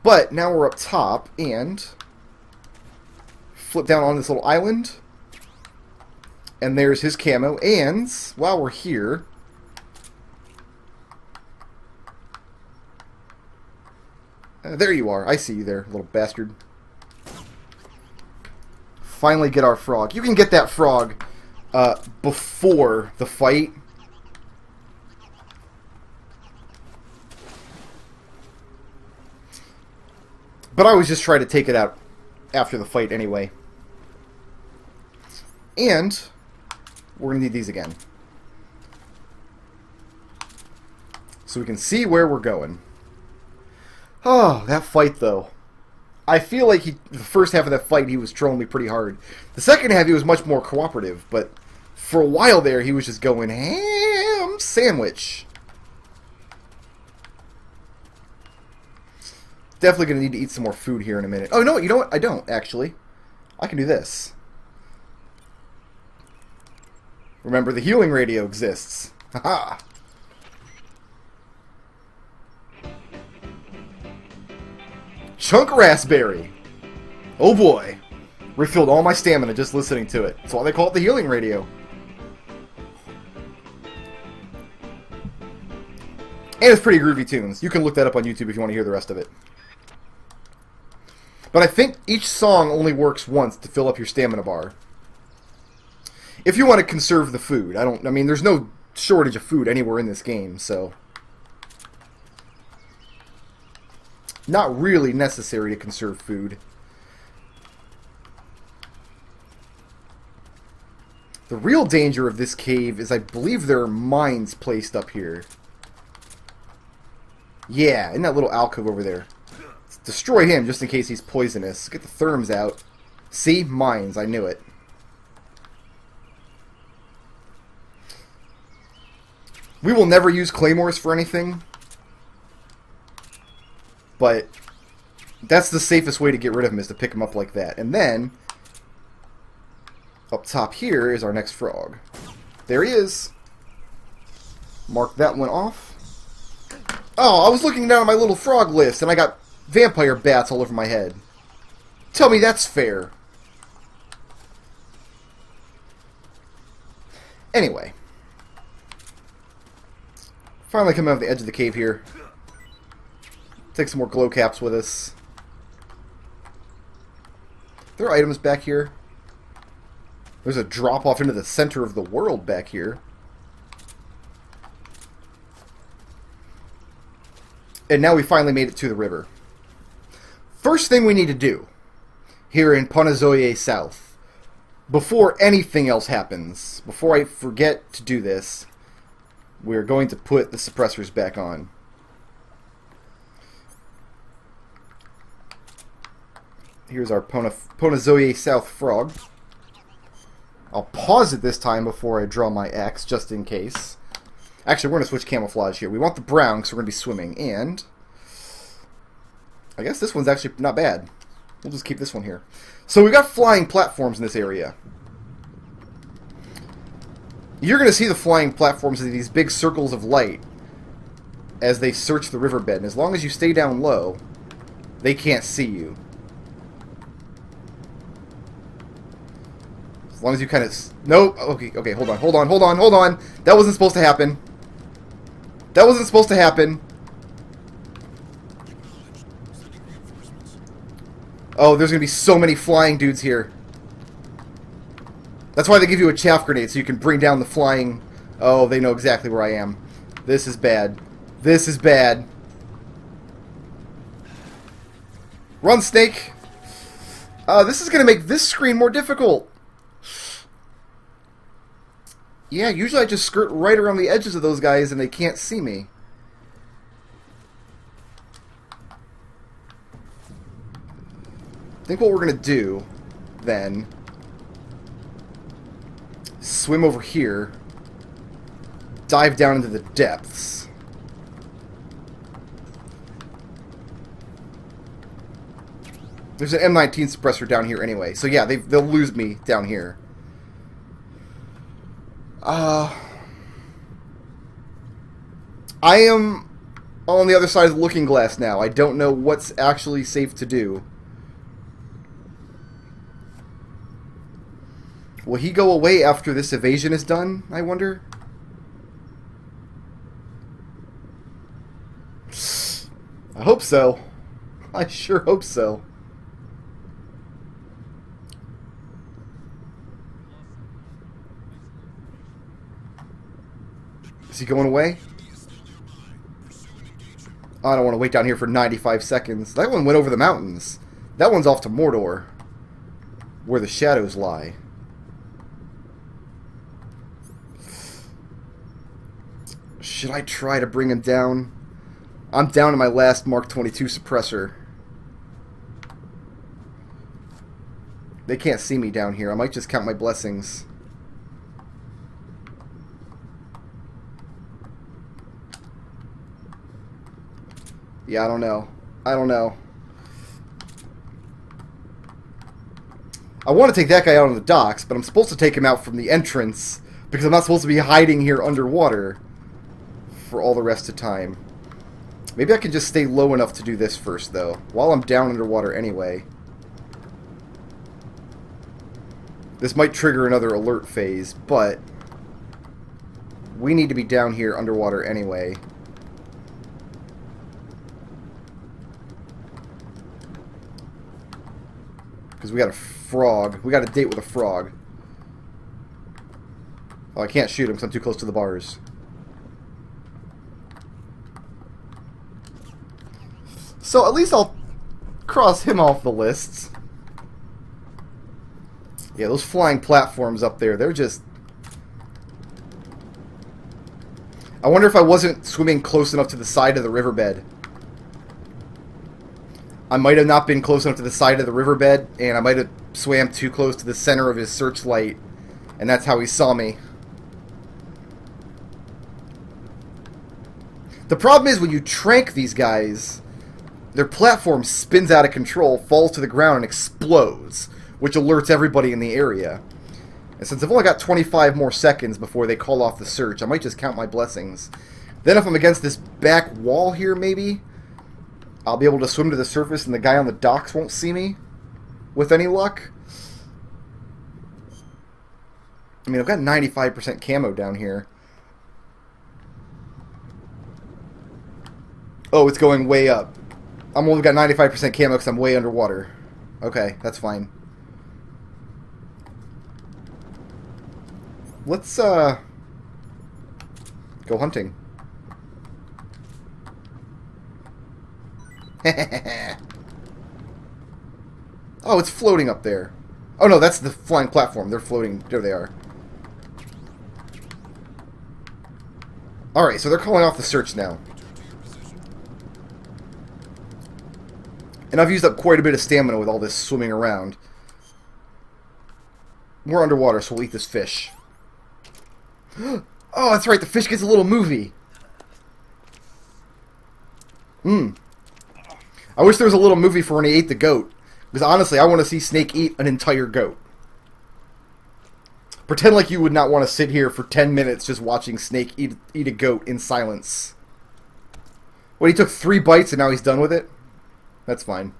But now we're up top, and flip down on this little island. And there's his camo. And while we're here, there you are. I see you there, little bastard. Finally get our frog. You can get that frog before the fight. But I always just try to take it out after the fight anyway. And we're going to need these again. So we can see where we're going. Oh, that fight though. I feel like the first half of that fight he was trolling me pretty hard. The second half he was much more cooperative, but for a while there he was just going ham sandwich. Definitely going to need to eat some more food here in a minute. Oh, no, you know what? I don't, actually. I can do this. Remember, the healing radio exists. Haha. Chunk raspberry. Oh boy. Refilled all my stamina just listening to it. That's why they call it the healing radio. And it's pretty groovy tunes. You can look that up on YouTube if you want to hear the rest of it. But I think each song only works once to fill up your stamina bar. If you want to conserve the food. I mean, there's no shortage of food anywhere in this game, so not really necessary to conserve food. The real danger of this cave is I believe there are mines placed up here. Yeah, in that little alcove over there. Let's destroy him just in case he's poisonous. Get the therms out. See? Mines. I knew it. We will never use claymores for anything. But that's the safest way to get rid of him, is to pick him up like that. And then, up top here is our next frog. There he is. Mark that one off. Oh, I was looking down at my little frog list, and I got vampire bats all over my head. Tell me that's fair. Anyway. Finally coming out of the edge of the cave here. Take some more glow caps with us. There are items back here. There's a drop off into the center of the world back here. And now we finally made it to the river. First thing we need to do here in Panazoye South, before anything else happens, before I forget to do this, we're going to put the suppressors back on. Here's our Panazoye South frog. I'll pause it this time before I draw my X, just in case. Actually, we're going to switch camouflage here. We want the brown because we're going to be swimming, and I guess this one's actually not bad. We'll just keep this one here. So we've got flying platforms in this area. You're going to see the flying platforms as these big circles of light as they search the riverbed. And as long as you stay down low, they can't see you. As long as you kind of... Nope. Okay, hold on. That wasn't supposed to happen. That wasn't supposed to happen. Oh, there's going to be so many flying dudes here. That's why they give you a chaff grenade, so you can bring down the flying... Oh, they know exactly where I am. This is bad. This is bad. Run, snake! This is going to make this screen more difficult. Yeah, usually I just skirt right around the edges of those guys and they can't see me. I think what we're going to do, then... swim over here, dive down into the depths. There's an M19 suppressor down here anyway, so yeah, they'll lose me down here. I am on the other side of the looking glass now. I don't know what's actually safe to do. Will he go away after this evasion is done, I wonder? I hope so. I sure hope so. Is he going away? I don't want to wait down here for 95 seconds. That one went over the mountains. That one's off to Mordor, where the shadows lie. Should I try to bring him down? I'm down to my last Mark 22 suppressor. They can't see me down here. I might just count my blessings. Yeah, I don't know. I don't know. I want to take that guy out on the docks, but I'm supposed to take him out from the entrance because I'm not supposed to be hiding here underwater for all the rest of time. Maybe I can just stay low enough to do this first, though, while I'm down underwater anyway. This might trigger another alert phase, but we need to be down here underwater anyway. Because we got a frog. We got a date with a frog. Oh, I can't shoot him because I'm too close to the bars. So at least I'll cross him off the lists. Yeah, those flying platforms up there, they're just... I wonder if I wasn't swimming close enough to the side of the riverbed. I might have not been close enough to the side of the riverbed, and I might have swam too close to the center of his searchlight, and that's how he saw me. The problem is when you trank these guys, their platform spins out of control, falls to the ground, and explodes, which alerts everybody in the area. And since I've only got 25 more seconds before they call off the search, I might just count my blessings. Then if I'm against this back wall here, maybe, I'll be able to swim to the surface and the guy on the docks won't see me, with any luck. I mean, I've got 95% camo down here. Oh, it's going way up. I'm only got 95% camo because I'm way underwater. Okay, that's fine. Let's, go hunting. Oh, it's floating up there. Oh no, that's the flying platform. They're floating. There they are. Alright, so they're calling off the search now. And I've used up quite a bit of stamina with all this swimming around. We're underwater, so we'll eat this fish. Oh, that's right, the fish gets a little movie. I wish there was a little movie for when he ate the goat. Because honestly, I want to see Snake eat an entire goat. Pretend like you would not want to sit here for 10 minutes just watching Snake eat a goat in silence. What, he took 3 bites and now he's done with it? That's fine.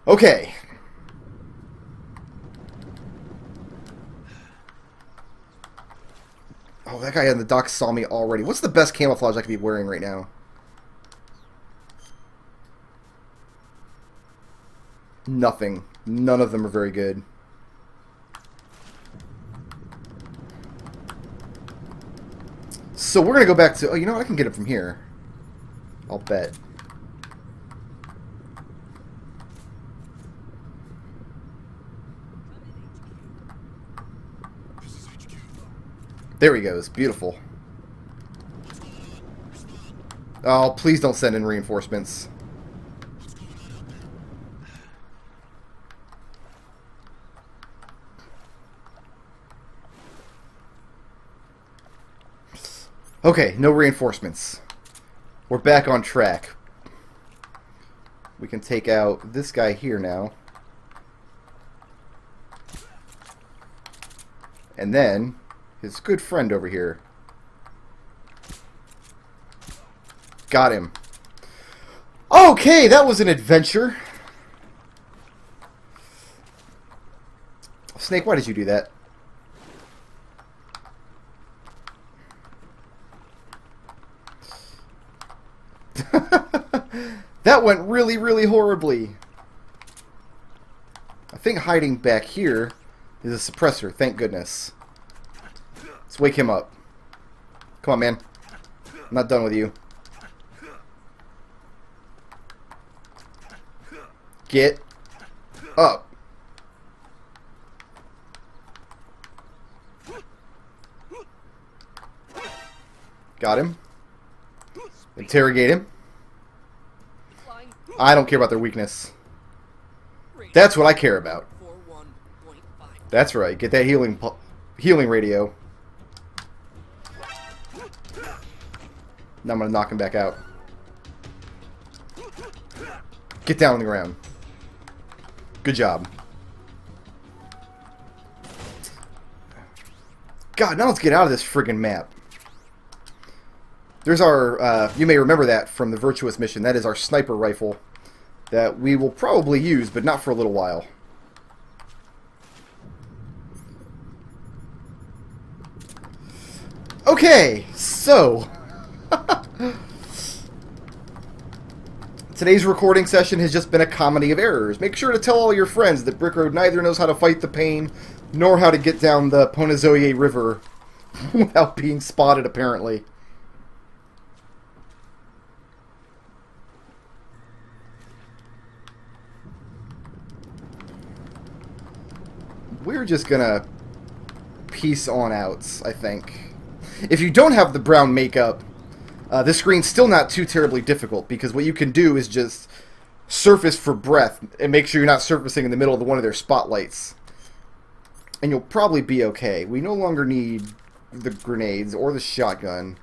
Okay. Oh, that guy on the dock saw me already. What's the best camouflage I could be wearing right now? Nothing. None of them are very good. So we're going to go back to... Oh, you know what? I can get it from here. I'll bet. There he goes. Beautiful. Oh, please don't send in reinforcements. Okay, no reinforcements. We're back on track. We can take out this guy here now. And then his good friend over here. Got him. Okay, that was an adventure. Snake, why did you do that? That went really, really horribly. I think hiding back here is a suppressor, thank goodness. Let's wake him up. Come on, man. I'm not done with you. Get up. Got him. Interrogate him. I don't care about their weakness. That's what I care about. That's right. Get that healing radio. Now I'm going to knock him back out. Get down on the ground. Good job. God, now let's get out of this friggin' map. There's our, you may remember that from the Virtuous mission. That is our sniper rifle that we will probably use, but not for a little while. Okay, so today's recording session has just been a comedy of errors. Make sure to tell all your friends that Brickroad neither knows how to fight the pain nor how to get down the Ponazoye River without being spotted, apparently. We're just gonna peace on out, I think. If you don't have the brown makeup, this screen's still not too terribly difficult, because what you can do is just surface for breath and make sure you're not surfacing in the middle of one of their spotlights. And you'll probably be okay. We no longer need the grenades or the shotgun.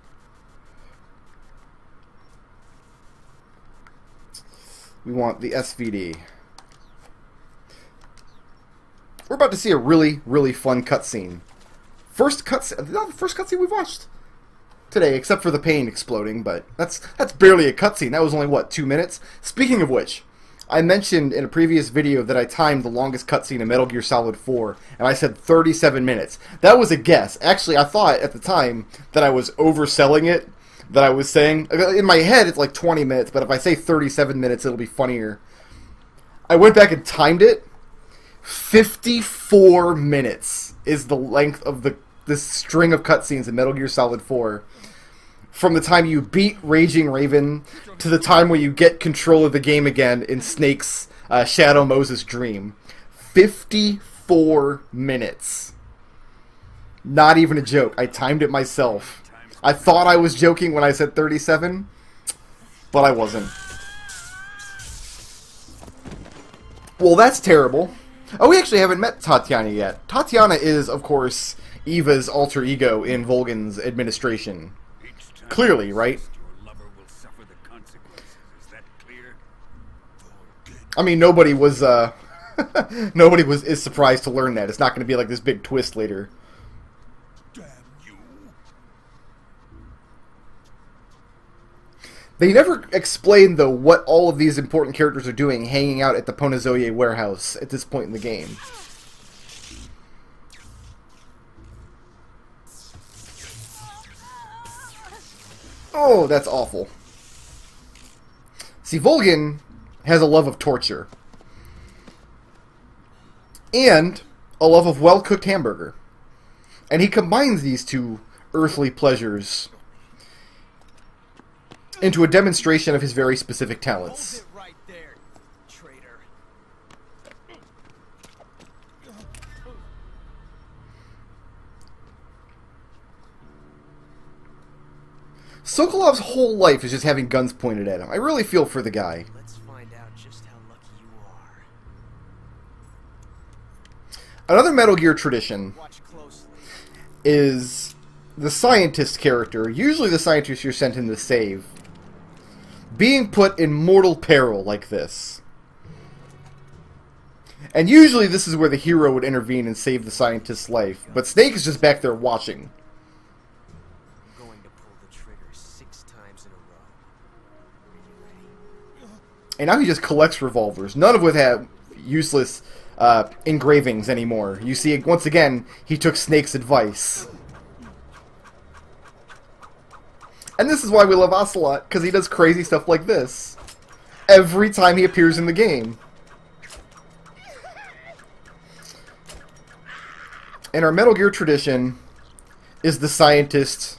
We want the SVD. We're about to see a really, really fun cutscene. First cutscene we've watched today, except for the pain exploding, but that's barely a cutscene. That was only, what, 2 minutes? Speaking of which, I mentioned in a previous video that I timed the longest cutscene in Metal Gear Solid 4, and I said 37 minutes. That was a guess. Actually, I thought at the time that I was overselling it, that I was saying, in my head it's like 20 minutes, but if I say 37 minutes it'll be funnier. I went back and timed it. 54 minutes is the length of this string of cutscenes in Metal Gear Solid 4. From the time you beat Raging Raven to the time where you get control of the game again in Snake's Shadow Moses dream. 54 minutes. Not even a joke. I timed it myself. I thought I was joking when I said 37, but I wasn't. Well, that's terrible. Oh, we actually haven't met Tatiana yet. Tatiana is, of course, Eva's alter ego in Volgan's administration. Clearly, right? I mean, nobody was is surprised to learn that. It's not going to be like this big twist later. They never explain, though, what all of these important characters are doing hanging out at the Ponazoye warehouse at this point in the game. Oh, that's awful. See, Volgan has a love of torture. And a love of well-cooked hamburger. And he combines these two earthly pleasures into a demonstration of his very specific talents. Hold it right there, traitor. Sokolov's whole life is just having guns pointed at him. I really feel for the guy. Let's find out just how lucky you are. Another Metal Gear tradition Watch closely. is the scientist character, usually the scientist you're sent in to save, being put in mortal peril like this. And usually this is where the hero would intervene and save the scientist's life. But Snake is just back there watching. I'm going to pull the trigger 6 times in a row. Are you ready? And now he just collects revolvers, none of which have useless engravings anymore. You see, once again, he took Snake's advice. And this is why we love Ocelot, because he does crazy stuff like this every time he appears in the game. In our Metal Gear tradition is the scientist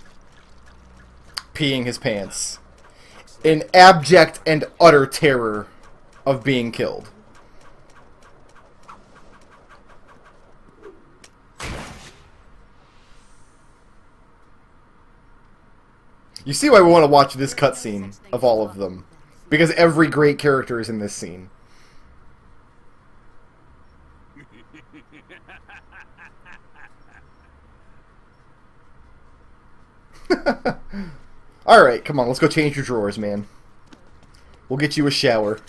peeing his pants in abject and utter terror of being killed. You see why we want to watch this cutscene of all of them. Because every great character is in this scene. Alright, come on, let's go change your drawers, man. We'll get you a shower.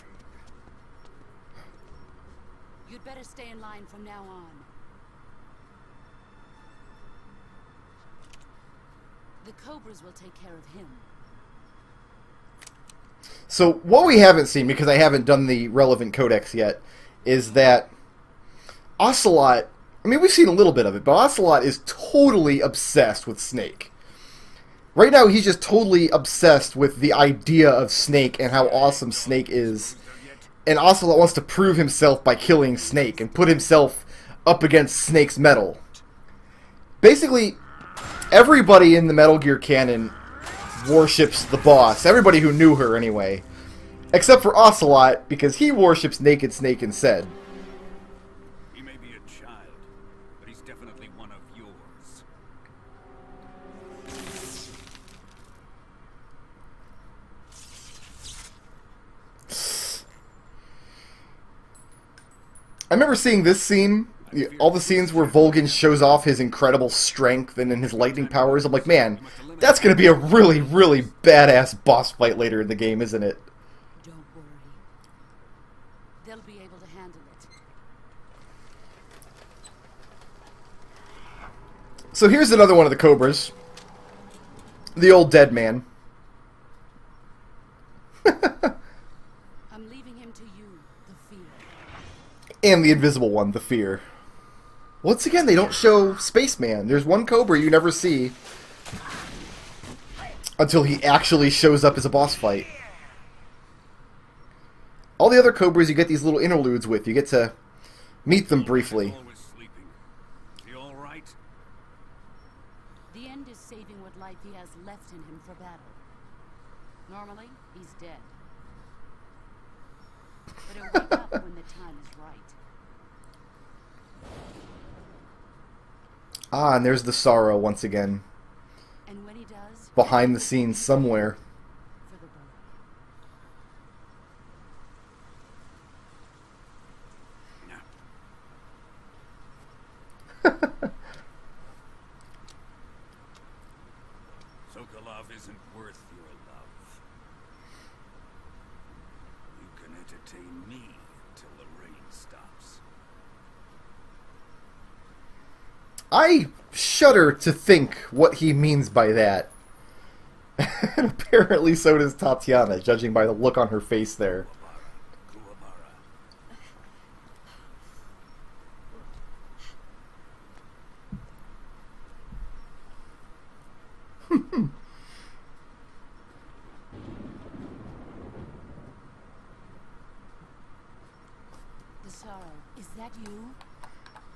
You'd better stay in line from now on. The Cobras will take care of him. So, what we haven't seen, because I haven't done the relevant codex yet, is that Ocelot, I mean, we've seen a little bit of it, but Ocelot is totally obsessed with Snake. Right now, he's just totally obsessed with the idea of Snake and how awesome Snake is. And Ocelot wants to prove himself by killing Snake and put himself up against Snake's metal. Basically, everybody in the Metal Gear canon worships the boss. Everybody who knew her, anyway. Except for Ocelot, because he worships Naked Snake instead. He may be a child, but he's definitely one of yours. I remember seeing this scene, all the scenes where Volgin shows off his incredible strength and his lightning powers. I'm like, man, that's going to be a really, really badass boss fight later in the game, isn't it? Don't worry. They'll be able to handle it. So here's another one of the Cobras. The old dead man. I'm leaving him to you, the fear. And the invisible one, the Fear. Once again, they don't show Spaceman. There's one Cobra you never see until he actually shows up as a boss fight. All the other Cobras you get these little interludes with. You get to meet them briefly. Always sleeping. Is he all right? The end is saving what life he has left in him for battle. Normally, he's dead. But he'll wake up when the time is right. Ah, and there's the sorrow once again. And when he does, Behind the scenes somewhere. for the boat. No. Sokolov isn't worth your love. You can entertain me until the rain stops. I shudder to think what he means by that. And apparently so does Tatiana, judging by the look on her face there. Kuwabara. The sorrow. Is that you?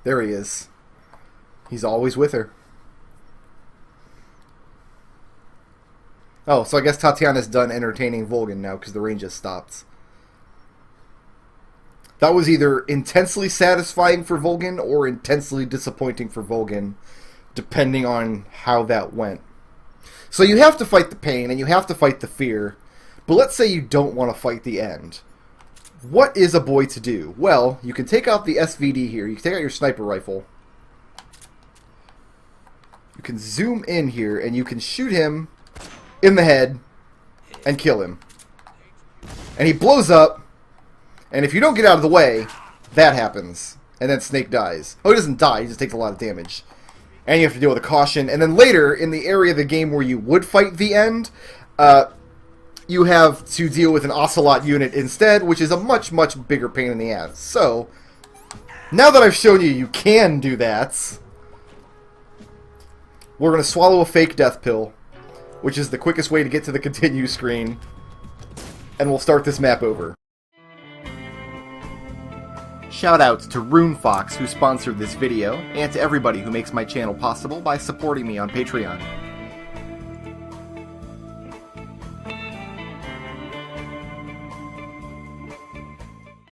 There he is. He's always with her. Oh, so I guess Tatiana's done entertaining Volgin now because the rain just stopped. That was either intensely satisfying for Volgin or intensely disappointing for Volgin, depending on how that went. So you have to fight the pain and you have to fight the fear, but let's say you don't want to fight the end. What is a boy to do? Well, you can take out the SVD here. You can take out your sniper rifle. You can zoom in here and you can shoot him in the head and kill him. And he blows up, and if you don't get out of the way, that happens. And then Snake dies. Oh, he doesn't die, he just takes a lot of damage. And you have to deal with a caution. And then later, in the area of the game where you would fight the end, you have to deal with an Ocelot unit instead, which is a much, much bigger pain in the ass. So, now that I've shown you you can do that, we're going to swallow a fake death pill, which is the quickest way to get to the continue screen, and we'll start this map over. Shoutouts to RuneFox, who sponsored this video, and to everybody who makes my channel possible by supporting me on Patreon.